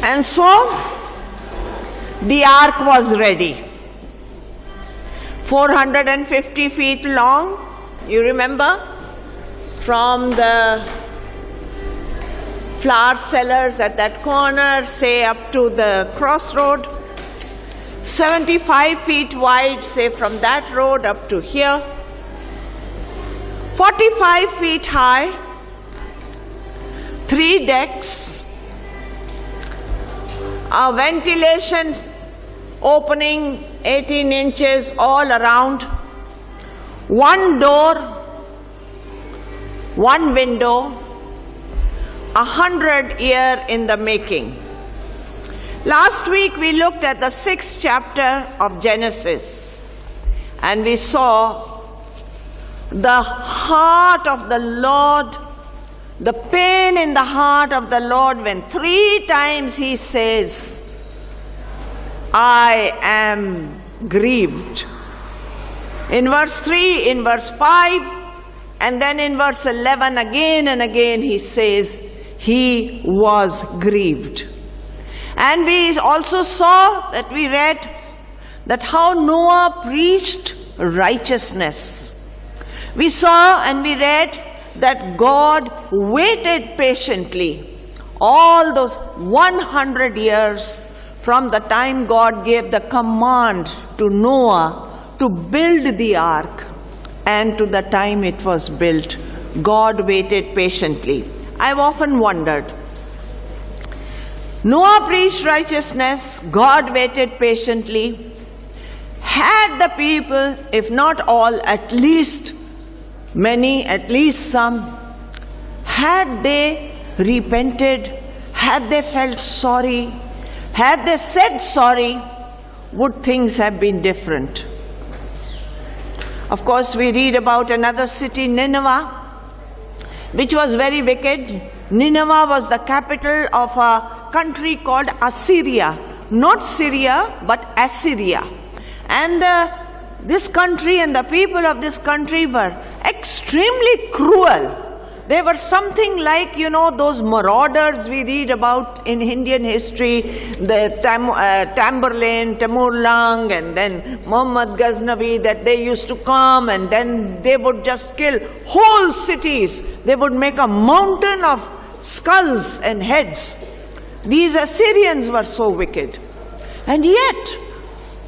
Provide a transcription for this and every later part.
And so, the ark was ready. 450 feet long, you remember, from the flour sellers at that corner, say up to the crossroad. 75 feet wide, say from that road up to here. 45 feet high, 3 decks, a ventilation opening 18 inches all around, 1 door, 1 window, 100 years in the making. Last week we looked at the 6th chapter of Genesis, and we saw the heart of the Lord, the pain in the heart of the Lord when 3 times he says, I am grieved. In verse 3, in verse 5, and then in verse 11 again and again he says, he was grieved. And we also saw that we read that how Noah preached righteousness. We saw and we read that God waited patiently all those 100 years from the time God gave the command to Noah to build the ark and to the time it was built. God waited patiently. I've often wondered, Noah preached righteousness, God waited patiently. Had the people, if not all, at least many, at least some, had they repented, had they felt sorry, had they said sorry, would things have been different? Of course, we read about another city, Nineveh, which was very wicked. Nineveh was the capital of a country called Assyria, not Syria, but Assyria. And this country and the people of this country were extremely cruel. They were something like, those marauders we read about in Indian history, the Tamburlain, Temurlang, and then Muhammad Ghaznavi, that they used to come and then they would just kill whole cities. They would make a mountain of skulls and heads. These Assyrians were so wicked. And yet,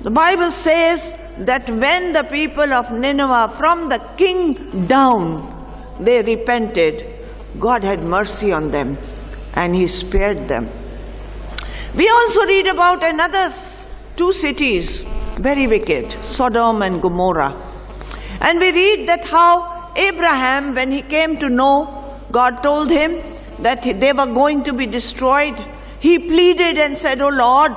the Bible says that when the people of Nineveh, from the king down, they repented, God had mercy on them and he spared them. We also read about another 2 cities, very wicked, Sodom and Gomorrah. And we read that how Abraham, when he came to know, God told him that they were going to be destroyed. He pleaded and said, oh Lord,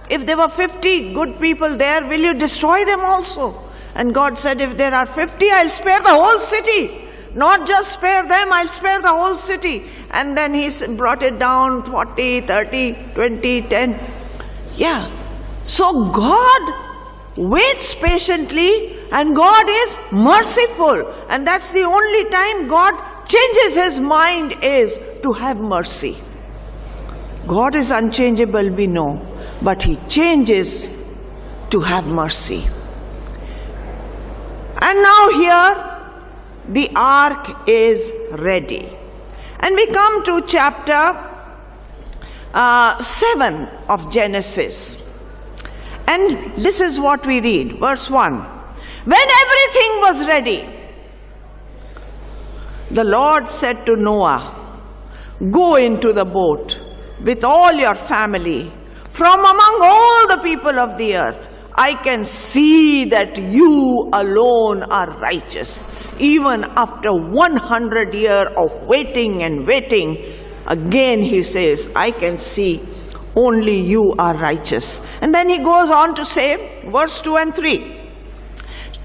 if there were 50 good people there, will you destroy them also? And God said, if there are 50, I'll spare the whole city. Not just spare them, I'll spare the whole city. And then he brought it down 40, 30, 20, 10. Yeah. So God waits patiently and God is merciful. And that's the only time God changes his mind, is to have mercy. God is unchangeable, we know, but he changes to have mercy. And now here, the ark is ready. And we come to chapter 7 of Genesis. And this is what we read, verse 1. When everything was ready, the Lord said to Noah, go into the boat with all your family from among all the people of the earth. I can see that you alone are righteous. Even after 100 years of waiting and waiting, again he says, I can see only you are righteous. And then he goes on to say, verse 2 and 3.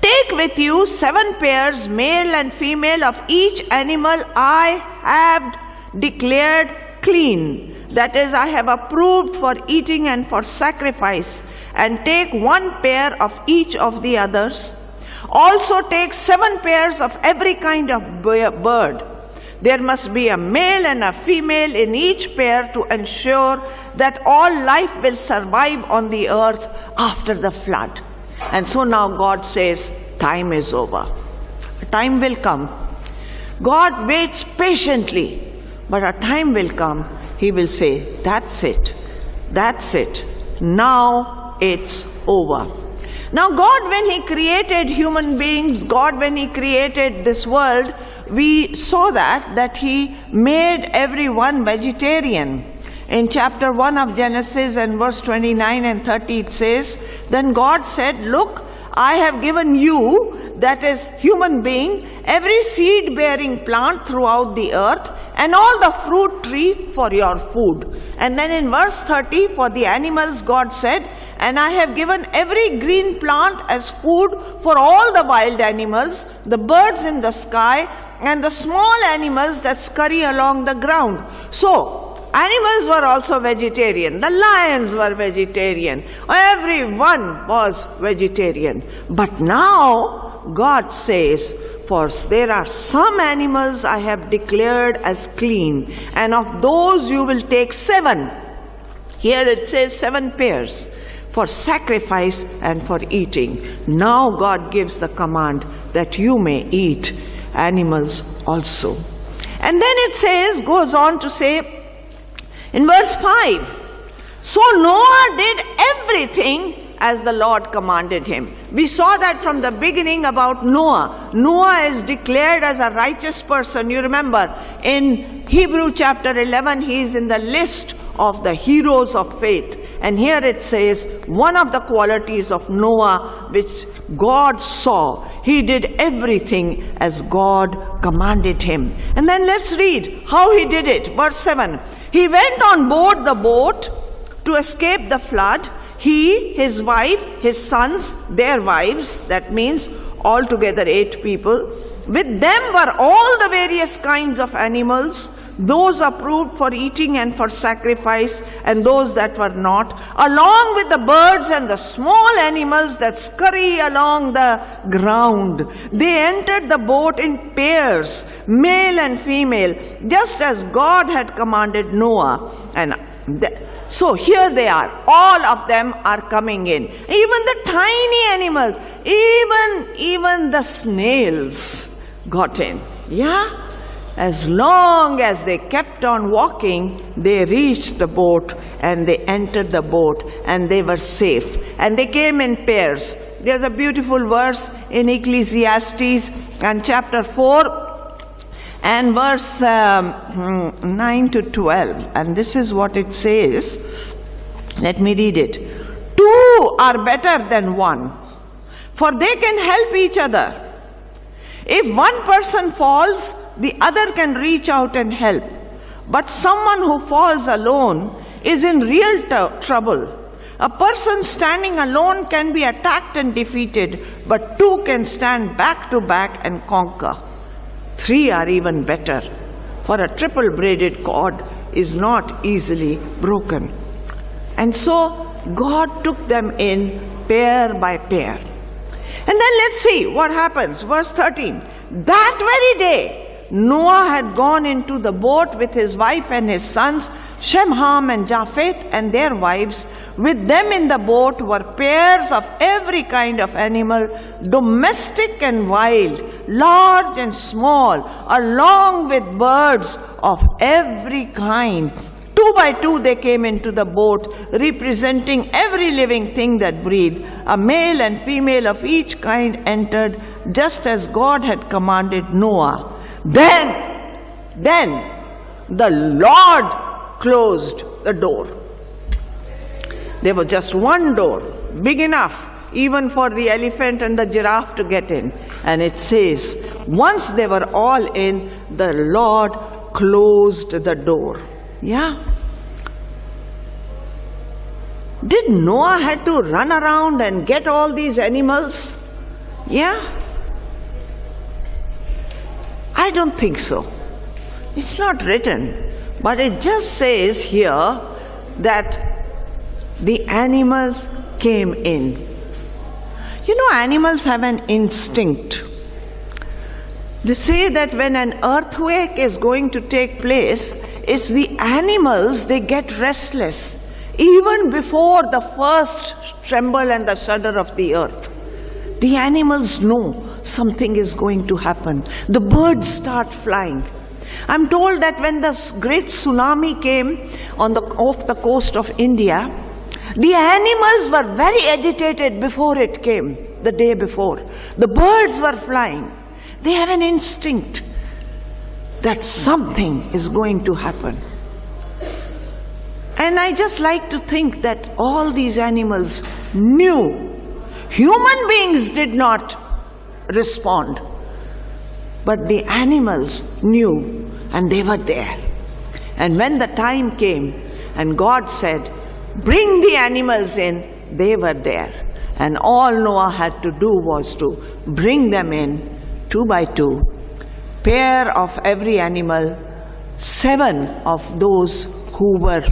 Take with you 7 pairs, male and female, of each animal I have declared clean. That is, I have approved for eating and for sacrifice. And take 1 pair of each of the others. Also take 7 pairs of every kind of bird, There must be a male and a female in each pair to ensure that all life will survive on the earth after the flood. And so now God says, time is over. A time will come. God waits patiently, but a time will come. He will say, that's it. That's it. Now it's over. Now God, when He created human beings, God, when He created this world, we saw that He made everyone vegetarian. In chapter 1 of Genesis and verse 29 and 30 it says, then God said, look, I have given you, that is human being, every seed-bearing plant throughout the earth and all the fruit tree for your food. And then in verse 30, for the animals God said, and I have given every green plant as food for all the wild animals, the birds in the sky, and the small animals that scurry along the ground. So, animals were also vegetarian. The lions were vegetarian. Everyone was vegetarian. But now, God says, for there are some animals I have declared as clean, and of those you will take 7. Here it says 7 pairs. For sacrifice and for eating. Now God gives the command that you may eat animals also. And then it says, goes on to say in verse 5, so Noah did everything as the Lord commanded him. We saw that from the beginning about Noah. Noah is declared as a righteous person. You remember in Hebrew chapter 11, he is in the list of the heroes of faith. And here it says, one of the qualities of Noah which God saw, he did everything as God commanded him. And then let's read how he did it. Verse 7, he went on board the boat to escape the flood. He, his wife, his sons, their wives, that means altogether 8 people. With them were all the various kinds of animals, those approved for eating and for sacrifice, and those that were not, along with the birds and the small animals that scurry along the ground. They entered the boat in pairs, male and female, just as God had commanded Noah. And so here they are, all of them are coming in. Even the tiny animals, even the snails got in. Yeah? As long as they kept on walking, they reached the boat and they entered the boat and they were safe. And they came in pairs. There's a beautiful verse in Ecclesiastes and chapter 4 and verse 9 to 12. And this is what it says. Let me read it. 2 are better than 1, for they can help each other. If one person falls, the other can reach out and help. But someone who falls alone is in real trouble. A person standing alone can be attacked and defeated, but 2 can stand back to back and conquer. 3 are even better, for a triple braided cord is not easily broken. And so God took them in pair by pair. And then let's see what happens. Verse 13. That very day, Noah had gone into the boat with his wife and his sons, Shem, Ham, and Japheth, and their wives. With them in the boat were pairs of every kind of animal, domestic and wild, large and small, along with birds of every kind. 2 by 2 they came into the boat, representing every living thing that breathed. A male and female of each kind entered, just as God had commanded Noah. Then the Lord closed the door. There was just one door, big enough even for the elephant and the giraffe to get in. And it says, once they were all in, the Lord closed the door. Yeah. Did Noah had to run around and get all these animals? Yeah. I don't think so. It's not written, but it just says here that the animals came in. You know, animals have an instinct. They say that when an earthquake is going to take place, it's the animals, they get restless even before the first tremble and the shudder of the earth. The animals know something is going to happen. The birds start flying. I'm told that when the great tsunami came off the coast of India, the animals were very agitated before it came, the day before. The birds were flying. They have an instinct that something is going to happen. And I just like to think that all these animals knew. Human beings did not respond, but the animals knew, and they were there. And when the time came and God said, bring the animals in, they were there. And all Noah had to do was to bring them in 2 by 2, pair of every animal, 7 of those who were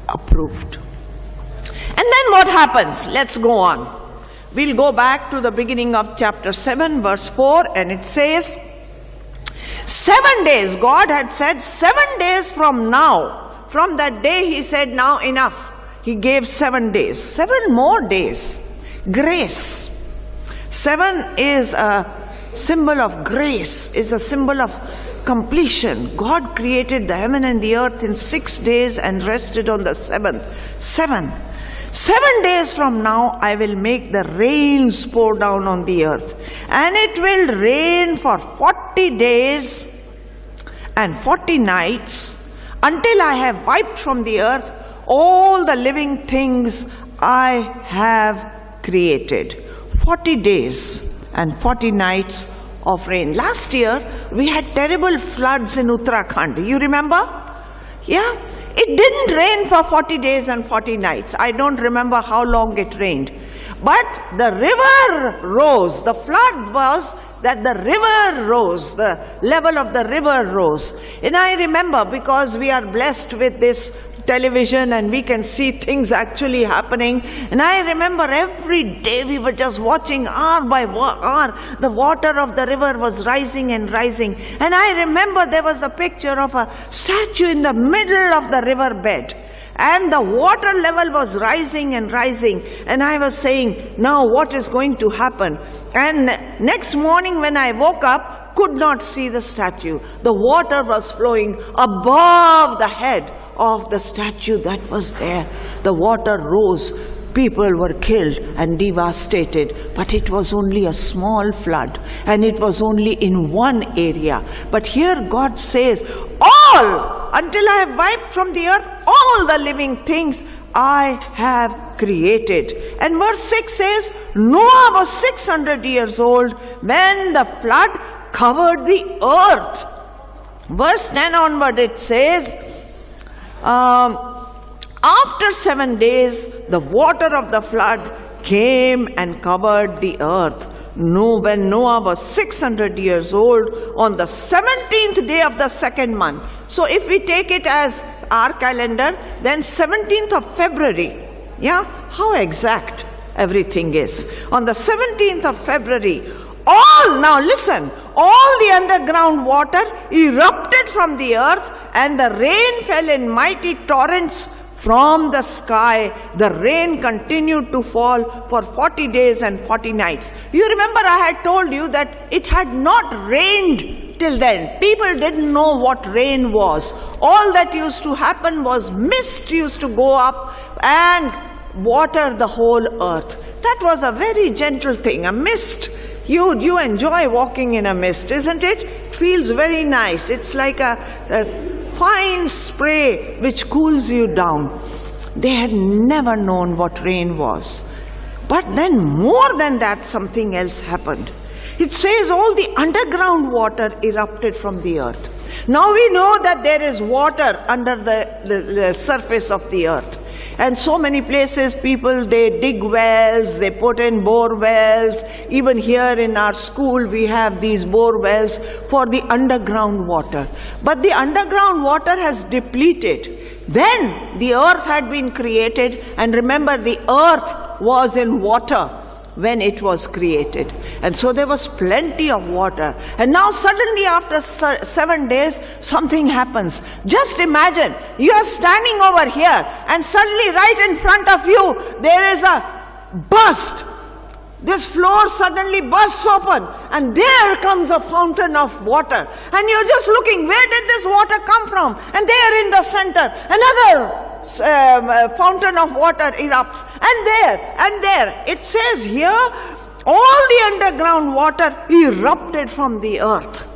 approved. And then what happens? Let's go on. We'll go back to the beginning of chapter 7, verse 4, and it says, 7 days, God had said 7 days from now. From that day he said, now enough. He gave 7 days, 7 more days. Grace. 7 is a symbol of grace, is a symbol of completion. God created the heaven and the earth in 6 days and rested on the 7th. 7 days from now I will make the rains pour down on the earth, and it will rain for 40 days and 40 nights until I have wiped from the earth all the living things I have created. 40 days and 40 nights of rain. Last year we had terrible floods in Uttarakhand. You remember? Yeah? It didn't rain for 40 days and 40 nights. I don't remember how long it rained. But the river rose. The flood was that the river rose. The level of the river rose. And I remember, because we are blessed with this television and we can see things actually happening. And I remember every day we were just watching hour by hour. The water of the river was rising and rising. And I remember there was the picture of a statue in the middle of the river bed. And the water level was rising and rising. And I was saying, now what is going to happen? And next morning when I woke up, could not see the statue. The water was flowing above the head of the statue that was there. The water rose. People were killed and devastated. But it was only a small flood. And it was only in one area. But here God says, all, until I have wiped from the earth all the living things I have created. And verse 6 says, Noah was 600 years old when the flood covered the earth. Verse 10 onward it says, after 7 days the water of the flood came and covered the earth. When Noah was 600 years old, on the 17th day of the 2nd month. So if we take it as our calendar, then 17th of February. Yeah, how exact everything is. On the 17th of February, now listen, all the underground water erupted from the earth, and the rain fell in mighty torrents from the sky. The rain continued to fall for 40 days and 40 nights. You remember I had told you that it had not rained till then. People didn't know what rain was. All that used to happen was mist used to go up and water the whole earth. That was a very gentle thing, a mist. You enjoy walking in a mist, isn't it? It feels very nice. It's like a fine spray which cools you down. They had never known what rain was. But then more than that, something else happened. It says all the underground water erupted from the earth. Now we know that there is water under the surface of the earth. And so many places people, they dig wells, they put in bore wells. Even here in our school we have these bore wells for the underground water. But the underground water has depleted. Then the earth had been created, and remember, the earth was in water. when it was created. And so there was plenty of water. And now suddenly after 7 days, something happens. Just imagine, you are standing over here and suddenly right in front of you, there is a burst. This floor suddenly bursts open and there comes a fountain of water. And you're just looking, where did this water come from? And there in the center, another fountain of water erupts. And there, it says here, all the underground water erupted from the earth.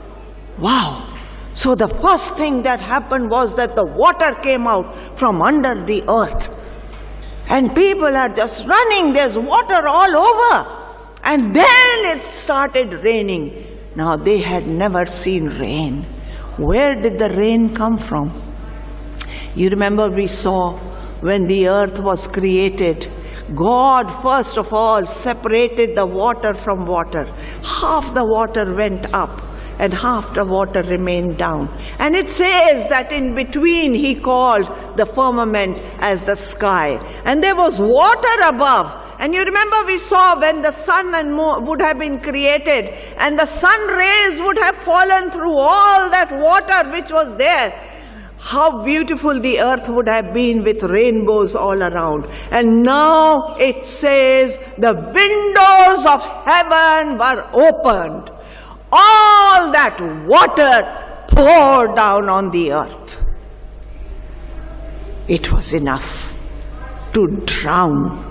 Wow. So the first thing that happened was that the water came out from under the earth. And people are just running, there's water all over. And then it started raining. Now they had never seen rain. Where did the rain come from? You remember we saw when the earth was created, God first of all separated the water from water. Half the water went up and half the water remained down. And it says that in between he called the firmament as the sky. And there was water above. And you remember we saw when the sun and moon would have been created and the sun rays would have fallen through all that water which was there. How beautiful the earth would have been with rainbows all around. And now it says the windows of heaven were opened. All that water poured down on the earth. It was enough to drown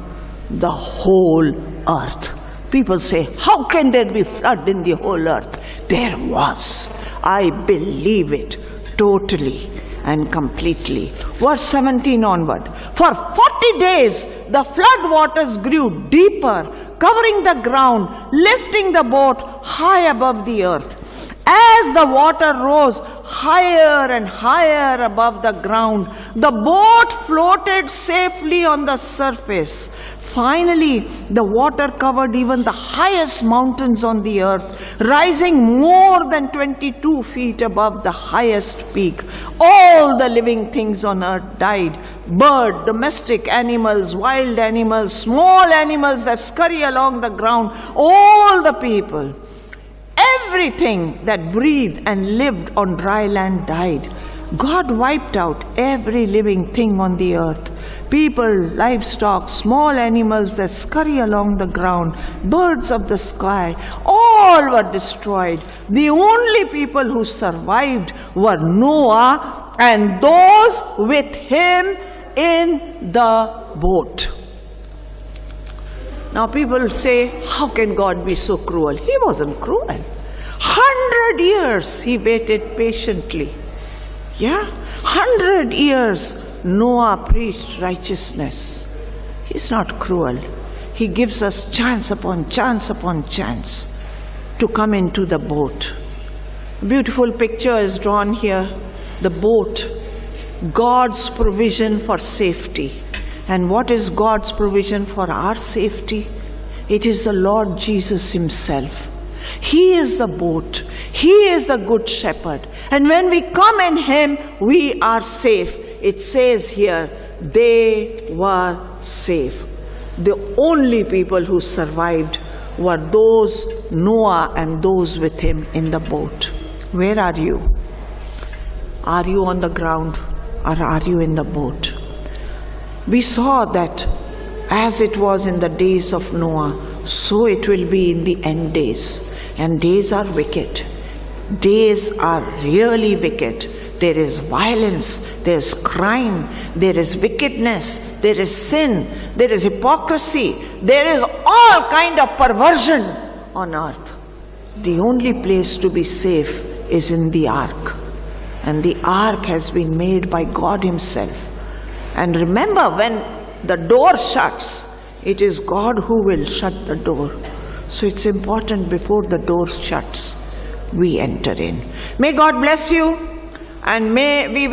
the whole earth. People say, how can there be flood in the whole earth? There was. I believe it totally and completely. Verse 17 onward. For 40 days the flood waters grew deeper, covering the ground, lifting the boat high above the earth. As the water rose higher and higher above the ground, the boat floated safely on the surface. Finally, the water covered even the highest mountains on the earth, rising more than 22 feet above the highest peak. All the living things on earth died. Bird, domestic animals, wild animals, small animals that scurry along the ground, all the people. Everything that breathed and lived on dry land died. God wiped out every living thing on the earth. People, livestock, small animals that scurry along the ground, birds of the sky, all were destroyed. The only people who survived were Noah and those with him in the boat. Now people say, how can God be so cruel? He wasn't cruel. 100 years he waited patiently. Yeah, 100 years Noah preached righteousness. He's not cruel. He gives us chance upon chance upon chance to come into the boat. A beautiful picture is drawn here. The boat, God's provision for safety. And what is God's provision for our safety? It is the Lord Jesus himself. He is the boat. He is the good shepherd. And when we come in him, we are safe. It says here, they were safe. The only people who survived were those, Noah and those with him in the boat. Where are you? Are you on the ground or are you in the boat? We saw that as it was in the days of Noah, so it will be in the end days. And days are wicked. Days are really wicked. There is violence, there is crime, there is wickedness, there is sin, there is hypocrisy, there is all kind of perversion on earth. The only place to be safe is in the ark. And the ark has been made by God himself. And remember, when the door shuts, it is God who will shut the door. So it's important before the door shuts, we enter in. May God bless you, and may we